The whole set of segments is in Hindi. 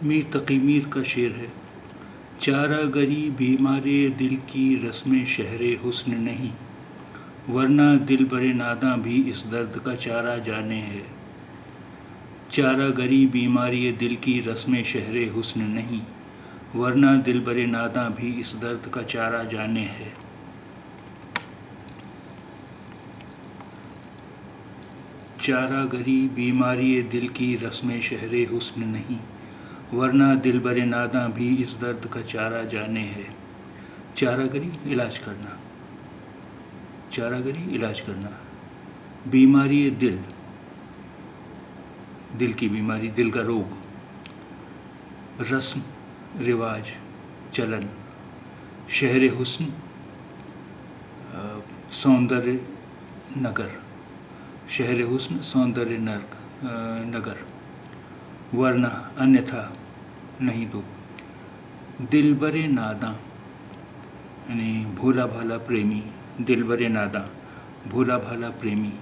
मीर तकी मीर का शेर है। चारा गरी बीमारे दिल की रस्में शहरे हुस्न नहीं, वरना दिल बरे नादा भी इस दर्द का चारा जाने है। चारा गरी बीमारी दिल की रस्में शहरे हुस्न नहीं, वरना दिल बरे नादा भी इस दर्द का चारा जाने है। चारा गरी बीमारी दिल की रस्में शहरे हुस्न नहीं, वरना दिल बरे नादा भी इस दर्द का चारा जाने है। चारागरी इलाज करना, चारागरी इलाज करना। बीमारी दिल, दिल की बीमारी, दिल का रोग। रस्म रिवाज चलन। शहर हुस्न सौंदर्य नगर, शहर हुस्न सौंदर्य नगर। वरना अन्यथा, नहीं तो। दिल बरे नादा यानी भोला भाला प्रेमी, दिल बरे नादा भोला भाला प्रेमी।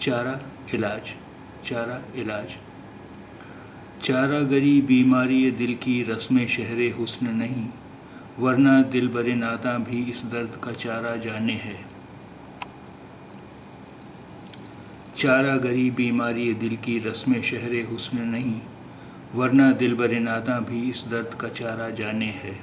चारा इलाज, चारा इलाज। चारा गरी बीमारी दिल की रस्में शहरे हुस्न नहीं, वरना दिल बरे नादा भी इस दर्द का चारा जाने है। चारा गरी बीमारी दिल की रस्में शहरे हुस्न नहीं, वरना दिल बरे नादा भी इस दर्द का चारा जाने है।